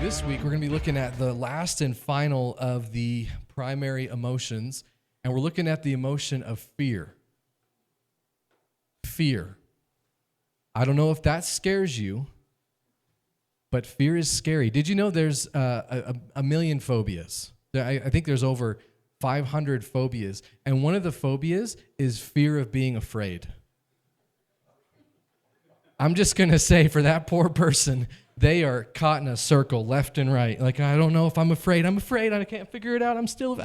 this week we're going to be looking at the last and final of the primary emotions, and we're looking at the emotion of fear. Fear. I don't know if that scares you, but fear is scary. Did you know there's a million phobias? I think there's over 500 phobias, and one of the phobias is fear of being afraid. I'm just going to say, for that poor person, they are caught in a circle left and right. Like, I don't know if I'm afraid. I can't figure it out. I'm still,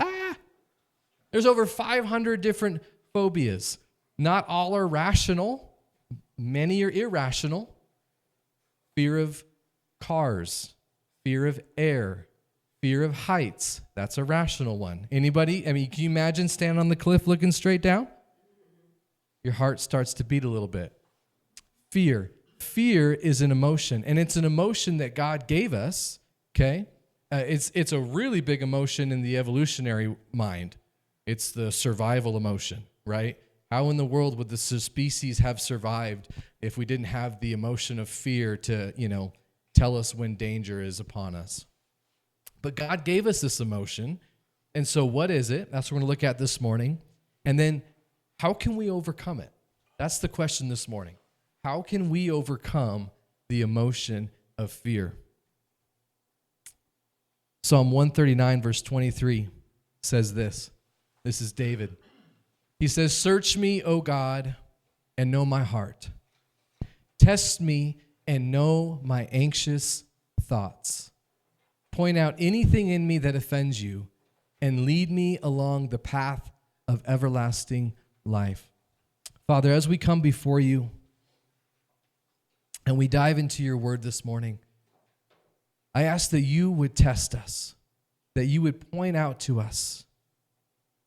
There's over 500 different phobias. Not all are rational. Many are irrational. Fear of cars, fear of air, fear of heights. That's a rational one. Anybody? I mean, can you imagine standing on the cliff looking straight down? Your heart starts to beat a little bit. Fear. Fear is an emotion, and it's an emotion that God gave us, okay? It's a really big emotion in the evolutionary mind. It's the survival emotion, right? How in the world would the species have survived if we didn't have the emotion of fear to, tell us when danger is upon us? But God gave us this emotion, and so what is it? That's what we're going to look at this morning. And then how can we overcome it? That's the question this morning. How can we overcome the emotion of fear? Psalm 139, verse 23 says this. This is David. He says, "Search me, O God, and know my heart. Test me and know my anxious thoughts. Point out anything in me that offends you, and lead me along the path of everlasting life." Father, as we come before you, and we dive into your word this morning, I ask that you would test us, that you would point out to us,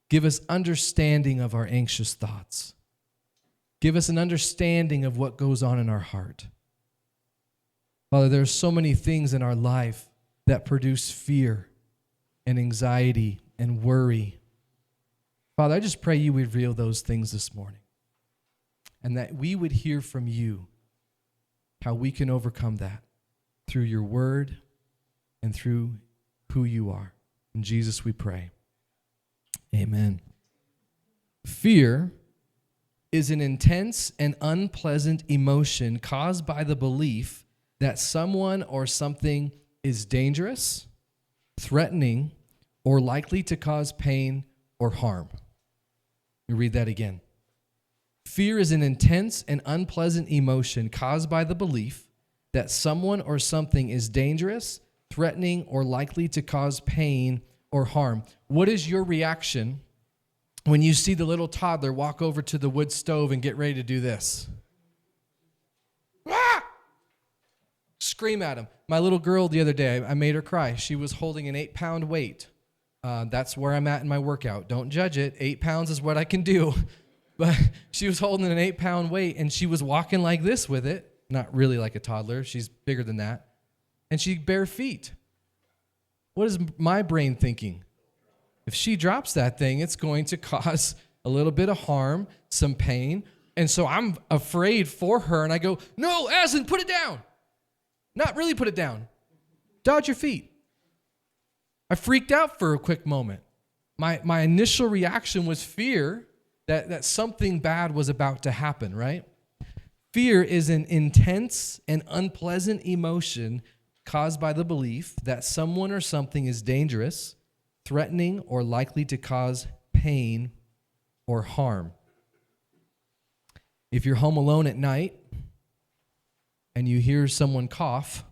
give us understanding of our anxious thoughts, give us an understanding of what goes on in our heart. Father, there are so many things in our life that produce fear and anxiety and worry. Father, I just pray you would reveal those things this morning, and that we would hear from you how we can overcome that through your word and through who you are. In Jesus we pray. Amen. Fear is an intense and unpleasant emotion caused by the belief that someone or something is dangerous, threatening, or likely to cause pain or harm. Let me read that again. Fear is an intense and unpleasant emotion caused by the belief that someone or something is dangerous, threatening, or likely to cause pain or harm. What is your reaction when you see the little toddler walk over to the wood stove and get ready to do this? Ah! Scream at him. My little girl the other day, I made her cry. She was holding an 8-pound weight. That's where I'm at in my workout. Don't judge it. 8 pounds is what I can do. But she was holding an 8-pound weight, and she was walking like this with it. Not really like a toddler. She's bigger than that. And she bare feet. What is my brain thinking? If she drops that thing, it's going to cause a little bit of harm, some pain. And so I'm afraid for her, and I go, "No, Aslan, put it down." Not really put it down. Dodge your feet. I freaked out for a quick moment. My initial reaction was fear that something bad was about to happen, right? Fear is an intense and unpleasant emotion caused by the belief that someone or something is dangerous, threatening, or likely to cause pain or harm. If you're home alone at night and you hear someone cough,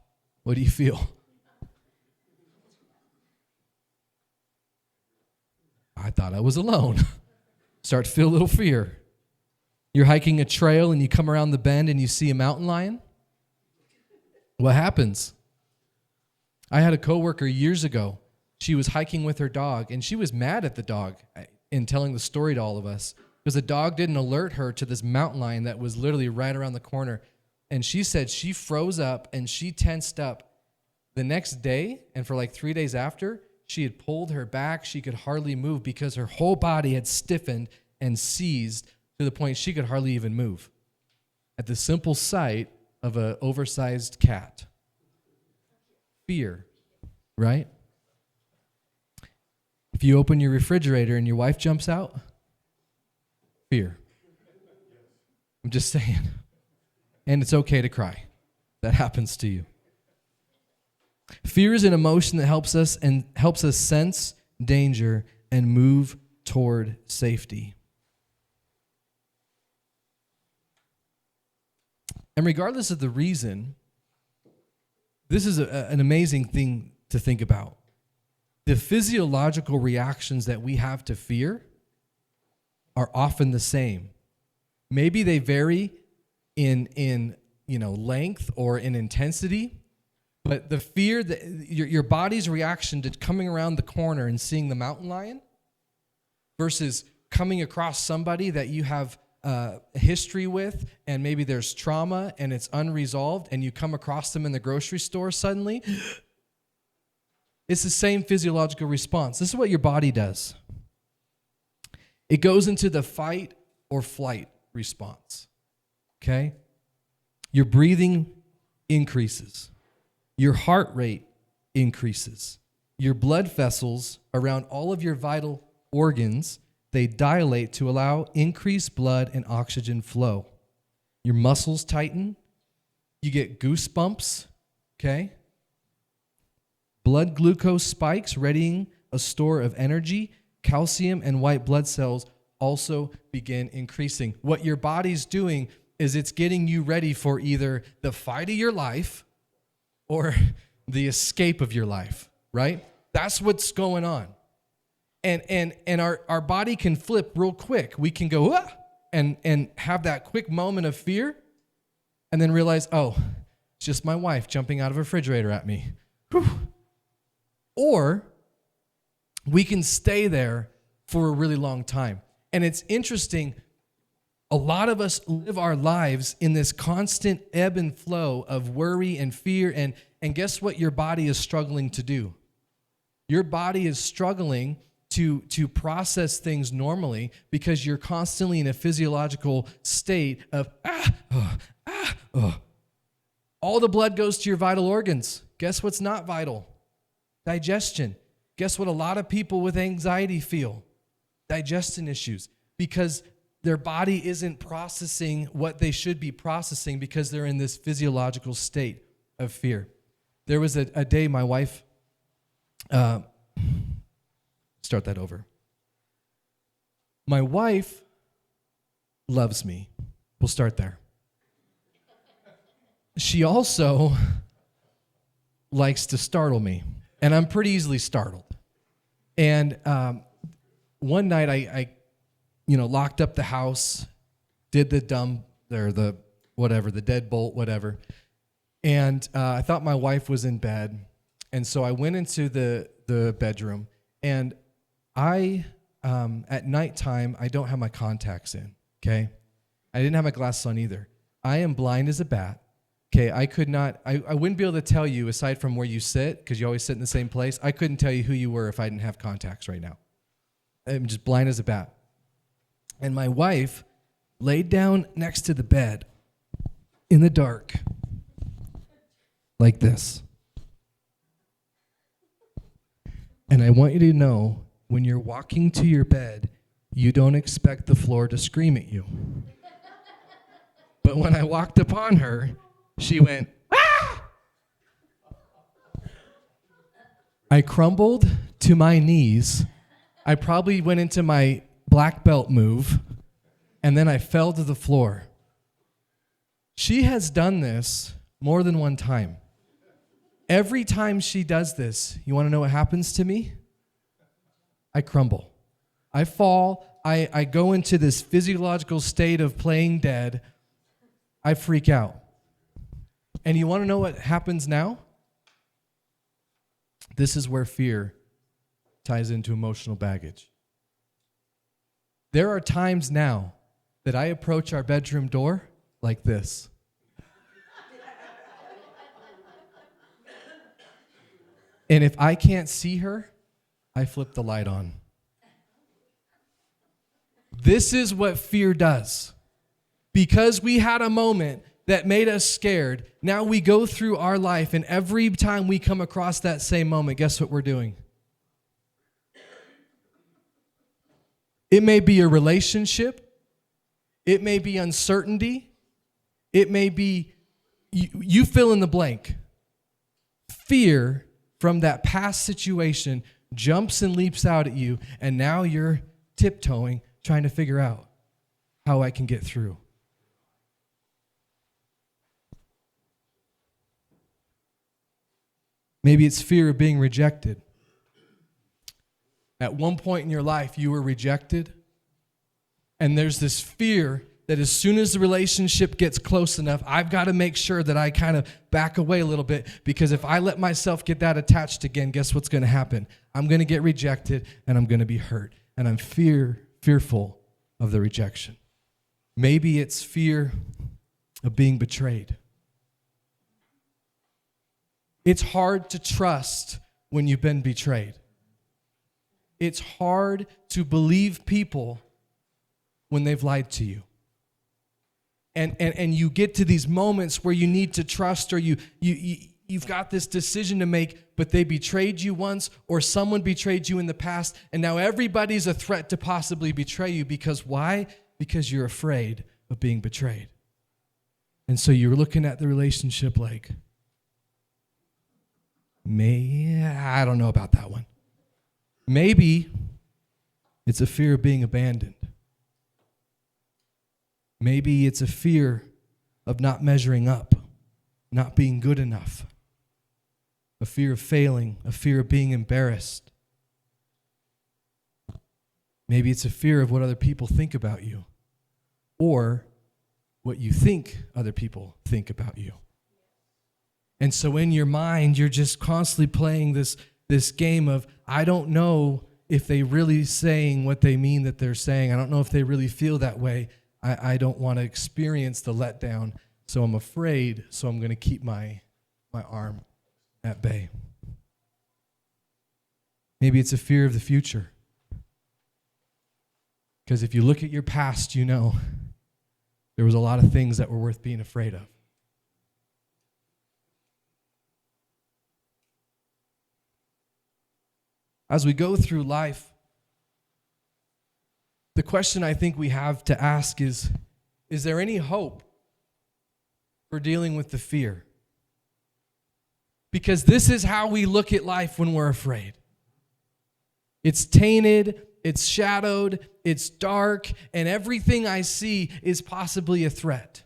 what do you feel? I thought I was alone. Start to feel a little fear. You're hiking a trail and you come around the bend and you see a mountain lion. What happens? I had a coworker years ago. She was hiking with her dog, and she was mad at the dog in telling the story to all of us because the dog didn't alert her to this mountain lion that was literally right around the corner. And she said she froze up and she tensed up. The next day, and for like 3 days after, she had pulled her back. She could hardly move because her whole body had stiffened and seized to the point she could hardly even move at the simple sight of an oversized cat. Fear. right? If you open your refrigerator and your wife jumps out, fear. I'm just saying. And it's okay to cry. That happens to you. Fear is an emotion that helps us sense danger and move toward safety. And regardless of the reason, this is an amazing thing to think about. The physiological reactions that we have to fear are often the same. Maybe they vary in length or in intensity, but the fear that your body's reaction to coming around the corner and seeing the mountain lion versus coming across somebody that you have a history with, and maybe there's trauma and it's unresolved, and you come across them in the grocery store suddenly, it's the same physiological response. This is what your body does. It goes into the fight or flight response, okay? Your breathing increases. Your heart rate increases. Your blood vessels around all of your vital organs, they dilate to allow increased blood and oxygen flow. Your muscles tighten. You get goosebumps, okay? Blood glucose spikes, readying a store of energy. Calcium and white blood cells also begin increasing. What your body's doing is it's getting you ready for either the fight of your life or the escape of your life, right? That's what's going on. And our body can flip real quick. We can go, ah, and have that quick moment of fear and then realize, oh, it's just my wife jumping out of a refrigerator at me. Whew. Or we can stay there for a really long time. And it's interesting, a lot of us live our lives in this constant ebb and flow of worry and fear, and guess what your body is struggling to do? Your body is struggling to process things normally because you're constantly in a physiological state of, All the blood goes to your vital organs. Guess what's not vital? Digestion. Guess what a lot of people with anxiety feel? Digestion issues, because their body isn't processing what they should be processing because they're in this physiological state of fear. There was a day my wife, start that over. My wife loves me. We'll start there. She also likes to startle me, and I'm pretty easily startled. And one night I locked up the house, did the deadbolt, whatever. And I thought my wife was in bed. And so I went into the bedroom, and at nighttime, I don't have my contacts in, okay? I didn't have my glasses on either. I am blind as a bat, okay? I wouldn't be able to tell you, aside from where you sit, because you always sit in the same place, I couldn't tell you who you were if I didn't have contacts right now. I'm just blind as a bat. And my wife laid down next to the bed in the dark like this. And I want you to know, when you're walking to your bed, you don't expect the floor to scream at you. But when I walked upon her, she went, ah! I crumbled to my knees. I probably went into my black belt move, and then I fell to the floor. She has done this more than one time. Every time she does this, you want to know what happens to me? I crumble. I fall. I go into this physiological state of playing dead. I freak out. And you want to know what happens now? This is where fear ties into emotional baggage. There are times now that I approach our bedroom door like this. And if I can't see her, I flip the light on. This is what fear does. Because we had a moment that made us scared, now we go through our life, and every time we come across that same moment, guess what we're doing? It may be a relationship. It may be uncertainty. It may be, you fill in the blank. Fear from that past situation jumps and leaps out at you, and now you're tiptoeing, trying to figure out how I can get through. Maybe it's fear of being rejected. At one point in your life, you were rejected, and there's this fear that as soon as the relationship gets close enough, I've got to make sure that I kind of back away a little bit, because if I let myself get that attached again, guess what's going to happen? I'm going to get rejected, and I'm going to be hurt, and I'm fearful of the rejection. Maybe it's fear of being betrayed. It's hard to trust when you've been betrayed. It's hard to believe people when they've lied to you. And you get to these moments where you need to trust, or you've got this decision to make, but they betrayed you once, or someone betrayed you in the past, and now everybody's a threat to possibly betray you. Because why? Because you're afraid of being betrayed. And so you're looking at the relationship like, I don't know about that one. Maybe it's a fear of being abandoned. Maybe it's a fear of not measuring up, not being good enough, a fear of failing, a fear of being embarrassed. Maybe it's a fear of what other people think about you, or what you think other people think about you. And so in your mind, you're just constantly playing this game of, I don't know if they really saying what they mean that they're saying. I don't know if they really feel that way. I don't want to experience the letdown, so I'm afraid, so I'm going to keep my arm at bay. Maybe it's a fear of the future. Because if you look at your past, you know there was a lot of things that were worth being afraid of. As we go through life, the question I think we have to ask is there any hope for dealing with the fear? Because this is how we look at life when we're afraid. It's tainted, it's shadowed, it's dark, and everything I see is possibly a threat.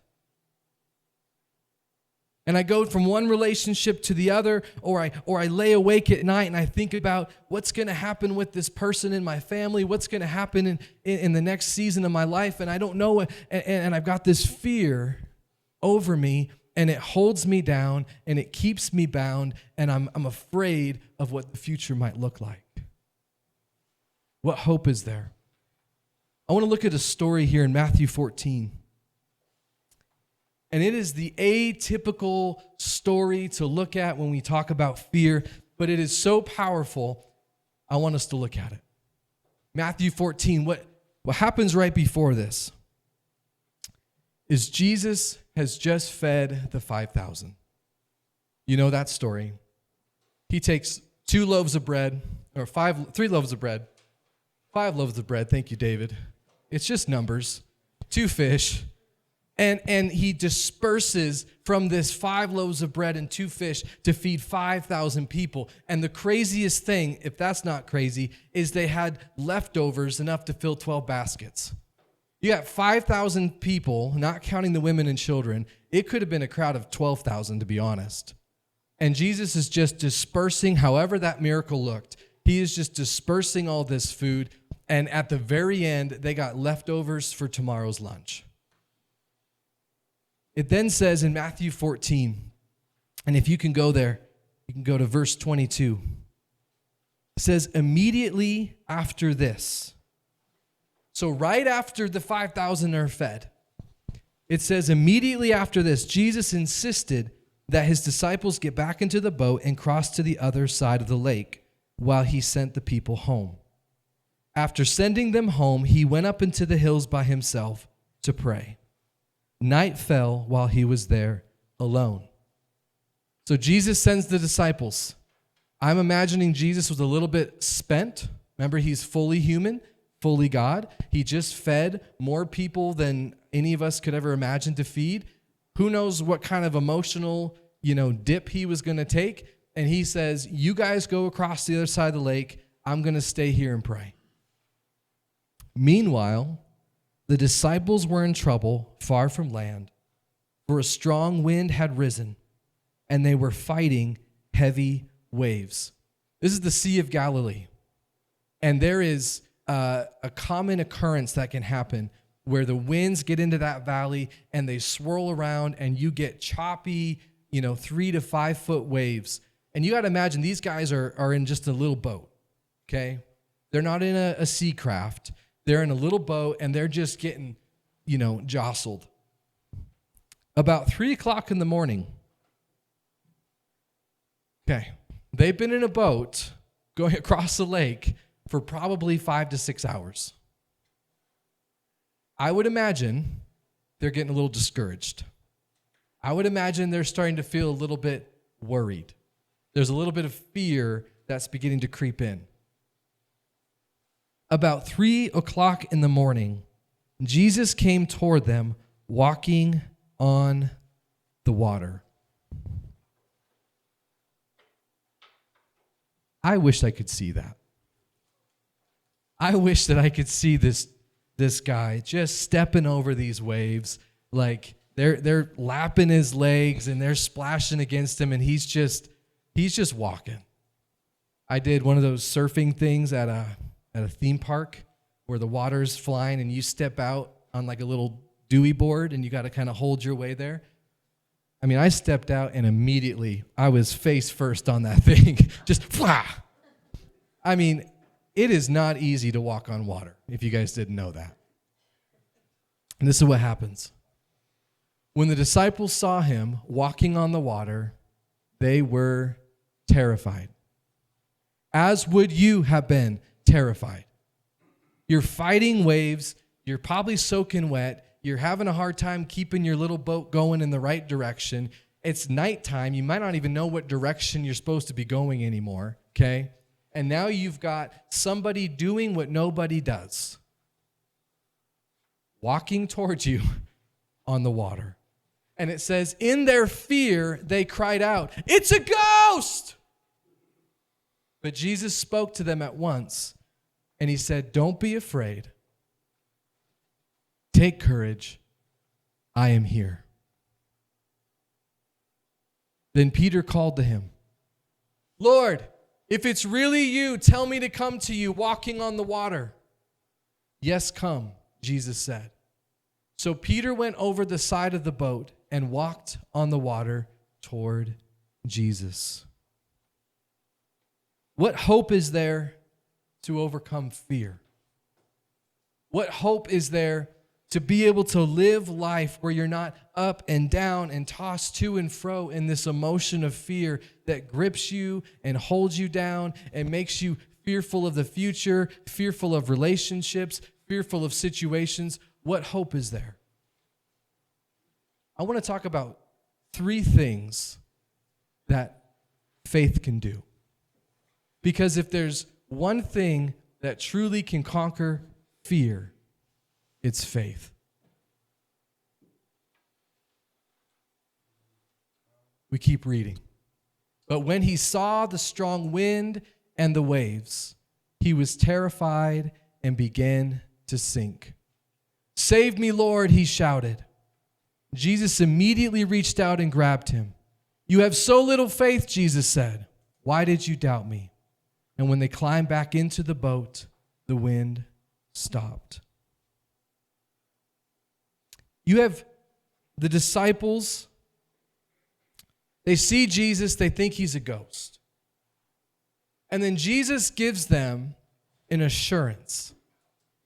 And I go from one relationship to the other, or I lay awake at night and I think about what's going to happen with this person in my family, what's going to happen in the next season of my life, and I don't know, and I've got this fear over me, and it holds me down, and it keeps me bound, and I'm afraid of what the future might look like. What hope is there? I want to look at a story here in Matthew 14. And it is the atypical story to look at when we talk about fear, but it is so powerful, I want us to look at it. Matthew 14, what happens right before this is Jesus has just fed the 5,000. You know that story. He takes 3 loaves of bread, 5 loaves of bread, thank you, David. It's just numbers, 2 fish, and he disperses from this 5 loaves of bread and 2 fish to feed 5,000 people. And the craziest thing, if that's not crazy, is they had leftovers enough to fill 12 baskets. You got 5,000 people, not counting the women and children. It could have been a crowd of 12,000, to be honest. And Jesus is just dispersing, however that miracle looked. He is just dispersing all this food. And at the very end, they got leftovers for tomorrow's lunch. It then says in Matthew 14, and if you can go there, you can go to verse 22. It says, immediately after this. So right after the 5,000 are fed, it says immediately after this, Jesus insisted that his disciples get back into the boat and cross to the other side of the lake while he sent the people home. After sending them home, he went up into the hills by himself to pray. Night fell while he was there alone. So Jesus sends the disciples. I'm imagining Jesus was a little bit spent. Remember, he's fully human, fully God. He just fed more people than any of us could ever imagine to feed. Who knows what kind of emotional, dip he was going to take. And he says, you guys go across the other side of the lake. I'm going to stay here and pray. Meanwhile, the disciples were in trouble far from land, for a strong wind had risen, and they were fighting heavy waves. This is the Sea of Galilee. And there is a common occurrence that can happen where the winds get into that valley and they swirl around and you get choppy, 3 to 5 foot waves. And you got to imagine these guys are in just a little boat, okay? They're not in a sea craft. They're in a little boat and they're just getting, jostled. About 3 o'clock in the morning, okay, they've been in a boat going across the lake for probably 5 to 6 hours. I would imagine they're getting a little discouraged. I would imagine they're starting to feel a little bit worried. There's a little bit of fear that's beginning to creep in. About 3 o'clock in the morning, Jesus came toward them walking on the water. I wish I could see that. I wish that I could see this guy just stepping over these waves, like they're lapping his legs and they're splashing against him, and he's just walking. I did one of those surfing things at a theme park where the water's flying and you step out on like a little dewey board and you got to kind of hold your way there. I mean, I stepped out and immediately I was face first on that thing, just flah. I mean, it is not easy to walk on water, if you guys didn't know that. And this is what happens. When the disciples saw him walking on the water, they were terrified. As would you have been terrified. You're fighting waves. You're probably soaking wet. You're having a hard time keeping your little boat going in the right direction. It's nighttime. You might not even know what direction you're supposed to be going anymore, okay? And now you've got somebody doing what nobody does, walking towards you on the water. And it says, in their fear, they cried out, "It's a ghost!" But Jesus spoke to them at once, and he said, "Don't be afraid. Take courage. I am here." Then Peter called to him, "Lord, if it's really you, tell me to come to you walking on the water." "Yes, come," Jesus said. So Peter went over the side of the boat and walked on the water toward Jesus. What hope is there to overcome fear? What hope is there to be able to live life where you're not up and down and tossed to and fro in this emotion of fear that grips you and holds you down and makes you fearful of the future, fearful of relationships, fearful of situations? What hope is there? I want to talk about 3 things that faith can do. Because if there's one thing that truly can conquer fear, it's faith. We keep reading. But when he saw the strong wind and the waves, he was terrified and began to sink. "Save me, Lord," he shouted. Jesus immediately reached out and grabbed him. "You have so little faith," Jesus said. "Why did you doubt me?" And when they climbed back into the boat, the wind stopped. You have the disciples. They see Jesus. They think he's a ghost. And then Jesus gives them an assurance.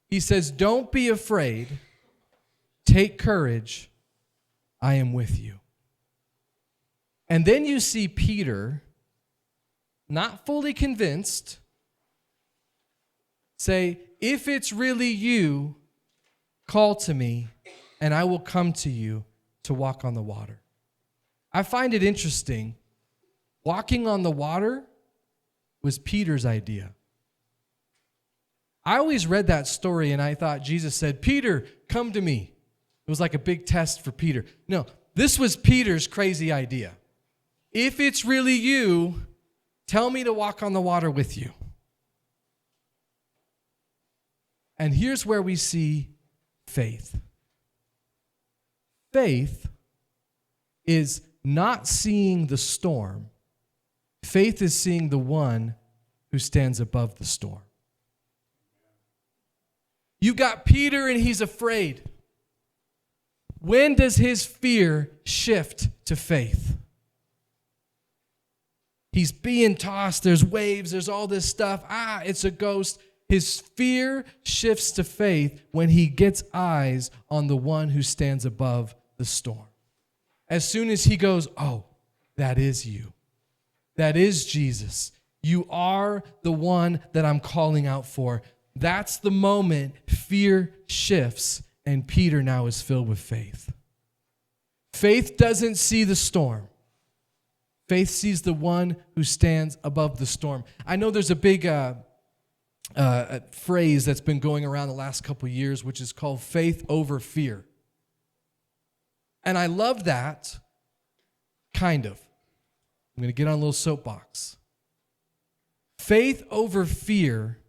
He says, "Don't be afraid. Take courage. I am with you." And then you see Peter, not fully convinced, say, "If it's really you, call to me, and I will come to you to walk on the water. I find it interesting. Walking on the water was Peter's idea. I always read that story and I thought Jesus said, Peter, come to me. It was like a big test for Peter. No, this was Peter's crazy idea. If it's really you, tell me to walk on the water with you. And here's where we see faith. Faith is not seeing the storm. Faith is seeing the one who stands above the storm. You've got Peter and he's afraid. When does his fear shift to faith? He's being tossed. There's waves. There's all this stuff. It's a ghost. His fear shifts to faith when he gets eyes on the one who stands above the storm. As soon as he goes, oh, that is you. That is Jesus. You are the one that I'm calling out for. That's the moment fear shifts and Peter now is filled with faith. Faith doesn't see the storm. Faith sees the one who stands above the storm. I know there's a big phrase that's been going around the last couple of years, which is called faith over fear. And I love that, kind of. I'm going to get on a little soapbox. Faith over fear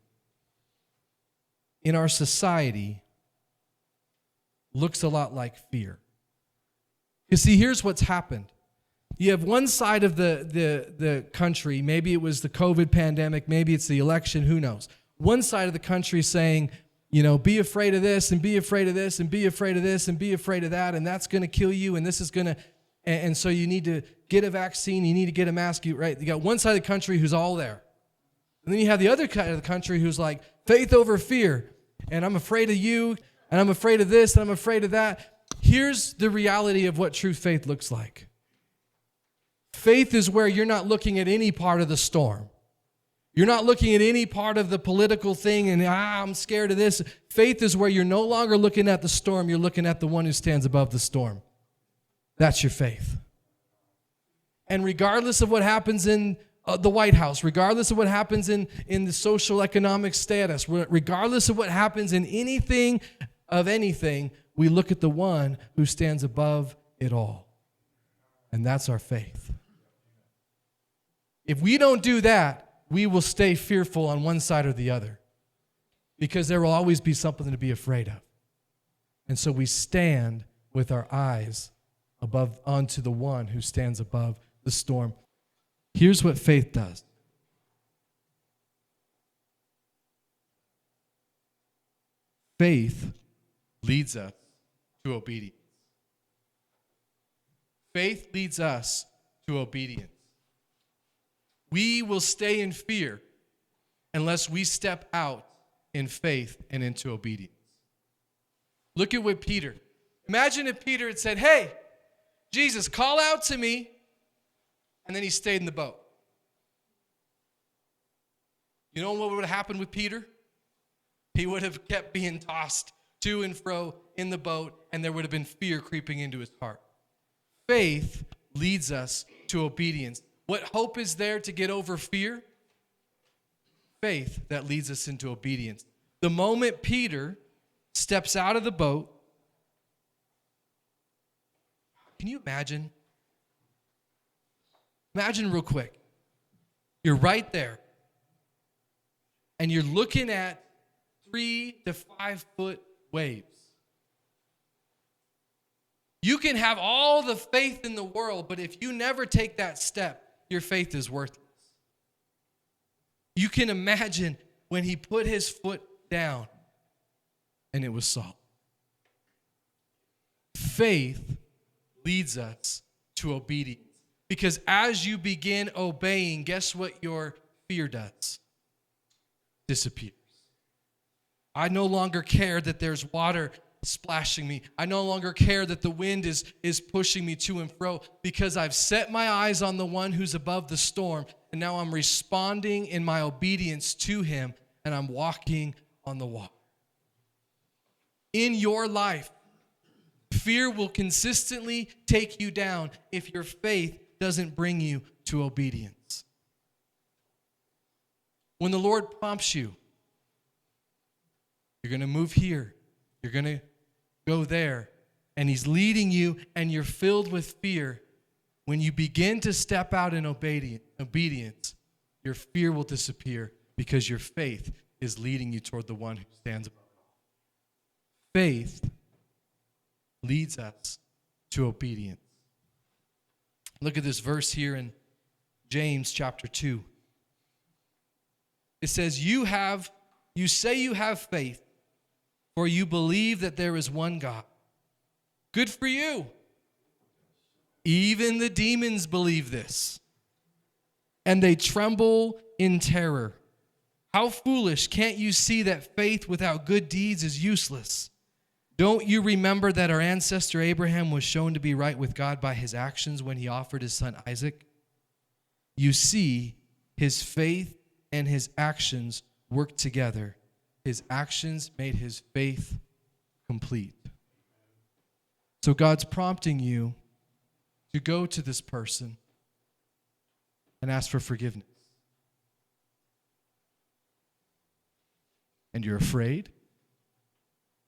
in our society looks a lot like fear. You see, here's what's happened. You have one side of the country, maybe it was the COVID pandemic, maybe it's the election, who knows. One side of the country saying, be afraid of this and be afraid of this and be afraid of this and be afraid of that, and that's going to kill you, and this is going to, and so you need to get a vaccine, you need to get a mask, right? You got one side of the country who's all there. And then you have the other side of the country who's like, faith over fear, and I'm afraid of you, and I'm afraid of this, and I'm afraid of that. Here's the reality of what true faith looks like. Faith is where you're not looking at any part of the storm. You're not looking at any part of the political thing and, I'm scared of this. Faith is where you're no longer looking at the storm. You're looking at the one who stands above the storm. That's your faith. And regardless of what happens in the White House, regardless of what happens in the social economic status, regardless of what happens in anything, we look at the one who stands above it all. And that's our faith. If we don't do that, we will stay fearful on one side or the other because there will always be something to be afraid of. And so we stand with our eyes onto the one who stands above the storm. Here's what faith does. Faith leads us to obedience. Faith leads us to obedience. We will stay in fear unless we step out in faith and into obedience. Look at what Peter. Imagine if Peter had said, hey, Jesus, call out to me, and then he stayed in the boat. You know what would have happened with Peter? He would have kept being tossed to and fro in the boat, and there would have been fear creeping into his heart. Faith leads us to obedience. What hope is there to get over fear? Faith that leads us into obedience. The moment Peter steps out of the boat, can you imagine? Imagine real quick. You're right there, and you're looking at 3 to 5 foot waves. You can have all the faith in the world, but if you never take that step, your faith is worthless. You can imagine when he put his foot down and it was solid. Faith leads us to obedience. Because as you begin obeying, guess what your fear does? Disappears. I no longer care that there's water splashing me. I no longer care that the wind is pushing me to and fro because I've set my eyes on the one who's above the storm, and now I'm responding in my obedience to him, and I'm walking on the water. In your life, Fear will consistently take you down if your faith doesn't bring you to obedience. When the Lord prompts you, you're going to move here, you're going to go there, and He's leading you and you're filled with fear, when you begin to step out in obedience, your fear will disappear because your faith is leading you toward the one who stands above all. Faith leads us to obedience. Look at this verse here in James chapter 2. It says, you say you have faith, for you believe that there is one God. Good for you. Even the demons believe this, and they tremble in terror. How foolish! Can't you see that faith without good deeds is useless? Don't you remember that our ancestor Abraham was shown to be right with God by his actions when he offered his son Isaac? You see, his faith and his actions worked together. His actions made his faith complete. So God's prompting you to go to this person and ask for forgiveness. And you're afraid,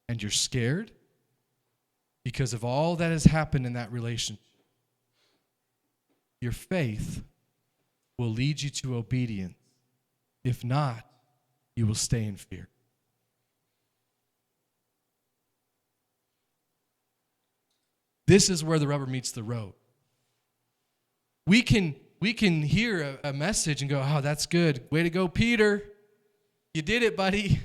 and you're scared because of all that has happened in that relationship. Your faith will lead you to obedience. If not, you will stay in fear. This is where the rubber meets the road. We can hear a message and go, oh, that's good. Way to go, Peter. You did it, buddy.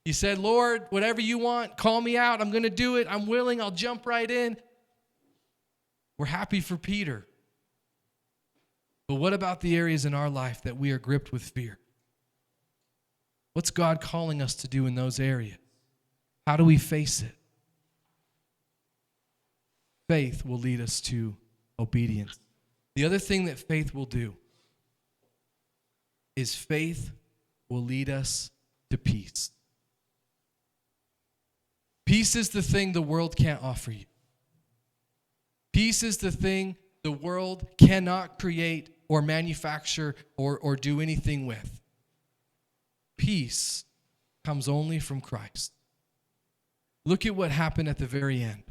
You said, Lord, whatever you want, call me out. I'm going to do it. I'm willing. I'll jump right in. We're happy for Peter. But what about the areas in our life that we are gripped with fear? What's God calling us to do in those areas? How do we face it? Faith will lead us to obedience. The other thing that faith will do is faith will lead us to peace. Peace is the thing the world can't offer you. Peace is the thing the world cannot create or manufacture or do anything with. Peace comes only from Christ. Look at what happened at the very end.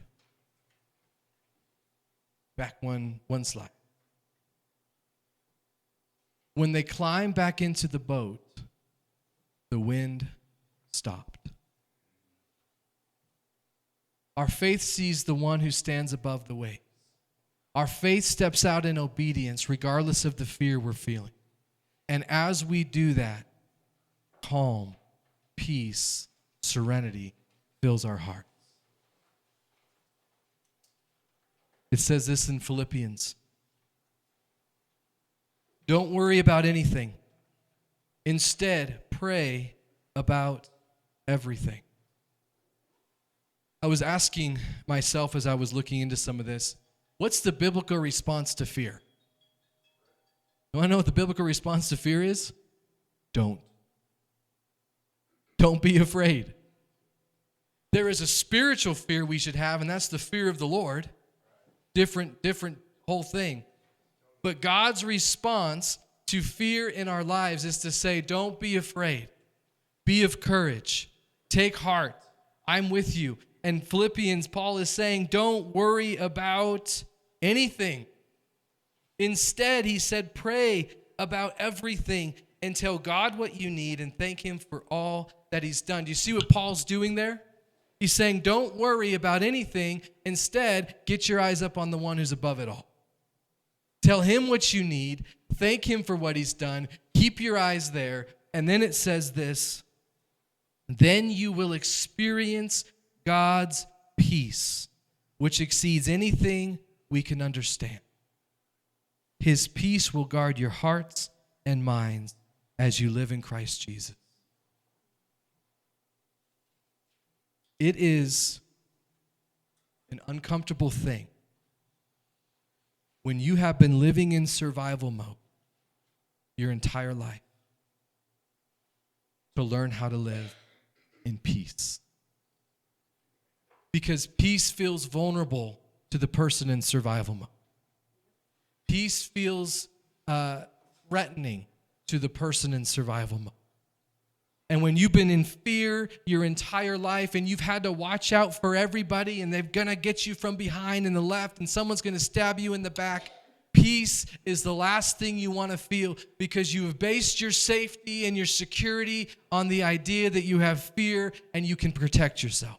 Back one slide. When they climbed back into the boat, the wind stopped. Our faith sees the one who stands above the waves. Our faith steps out in obedience regardless of the fear we're feeling. And as we do that, calm, peace, serenity fills our heart. It says this in Philippians. Don't worry about anything. Instead, pray about everything. I was asking myself as I was looking into some of this, what's the biblical response to fear? You want to know what the biblical response to fear is? Don't be afraid. There is a spiritual fear we should have, and that's the fear of the Lord. Different whole thing. But God's response to fear in our lives is to say, don't be afraid. Be of courage. Take heart. I'm with you. And Philippians, Paul is saying, don't worry about anything. Instead, he said, pray about everything and tell God what you need and thank him for all that he's done. Do you see what Paul's doing there? He's saying, don't worry about anything. Instead, get your eyes up on the one who's above it all. Tell him what you need. Thank him for what he's done. Keep your eyes there. And then it says this, then you will experience God's peace, which exceeds anything we can understand. His peace will guard your hearts and minds as you live in Christ Jesus. It is an uncomfortable thing when you have been living in survival mode your entire life to learn how to live in peace. because peace feels vulnerable to the person in survival mode. Peace feels threatening to the person in survival mode. And when you've been in fear your entire life and you've had to watch out for everybody and they're going to get you from behind and the left and someone's going to stab you in the back, peace is the last thing you want to feel because you have based your safety and your security on the idea that you have fear and you can protect yourself.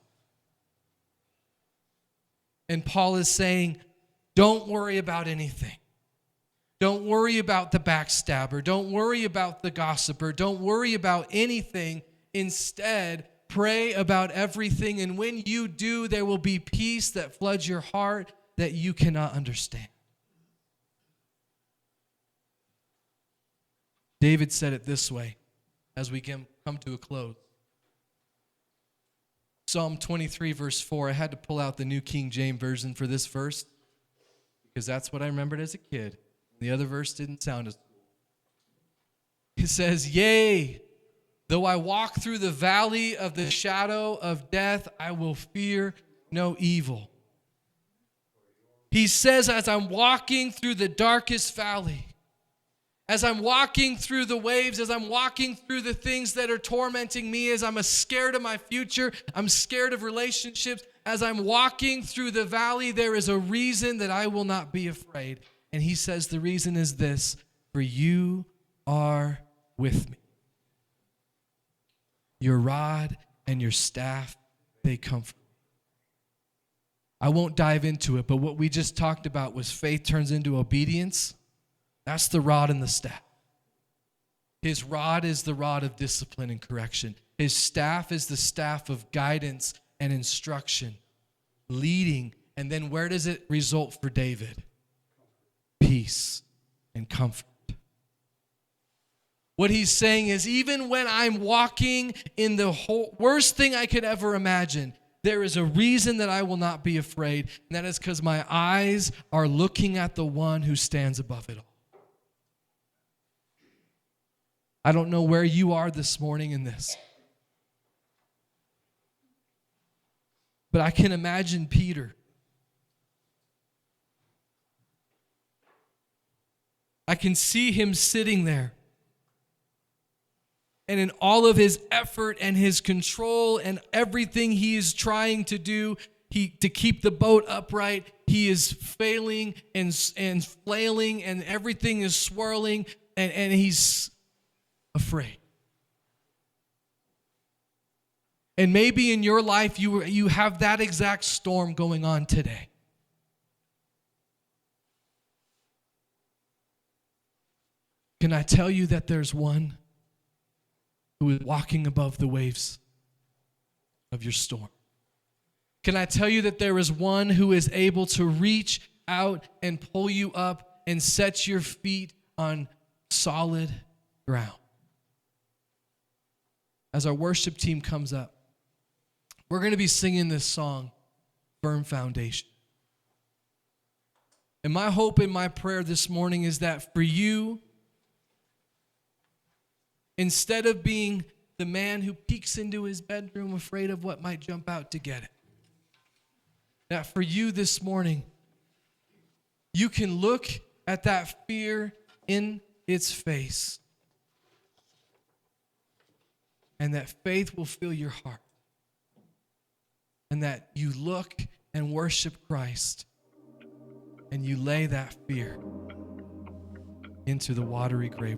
And Paul is saying, don't worry about anything. Don't worry about the backstabber. Don't worry about the gossiper. Don't worry about anything. Instead, pray about everything. And when you do, there will be peace that floods your heart that you cannot understand. David said it this way as we come to a close. Psalm 23, verse 4. I had to pull out the New King James Version for this verse because that's what I remembered as a kid. The other verse didn't sound as cool. It says, yea, though I walk through the valley of the shadow of death, I will fear no evil. He says, as I'm walking through the darkest valley, as I'm walking through the waves, as I'm walking through the things that are tormenting me, as I'm scared of my future, I'm scared of relationships, as I'm walking through the valley, there is a reason that I will not be afraid. And he says the reason is this, for you are with me. Your rod and your staff, they comfort me. I won't dive into it, but what we just talked about was faith turns into obedience. That's the rod and the staff. His rod is the rod of discipline and correction. His staff is the staff of guidance and instruction, leading. And then where does it result for David? Peace and comfort. What he's saying is, even when I'm walking in the worst thing I could ever imagine, there is a reason that I will not be afraid, and that is because my eyes are looking at the one who stands above it all. I don't know where you are this morning in this, but I can imagine Peter. I can see him sitting there. And in all of his effort and his control and everything he is trying to do to keep the boat upright, he is failing and flailing and everything is swirling and he's afraid. And maybe in your life you have that exact storm going on today. Can I tell you that there's one who is walking above the waves of your storm? Can I tell you that there is one who is able to reach out and pull you up and set your feet on solid ground? As our worship team comes up, we're going to be singing this song, Firm Foundation. And my hope and my prayer this morning is that for you, instead of being the man who peeks into his bedroom afraid of what might jump out to get it, that for you this morning, you can look at that fear in its face, and that faith will fill your heart, and that you look and worship Christ, and you lay that fear into the watery grave.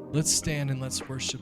Let's stand and let's worship.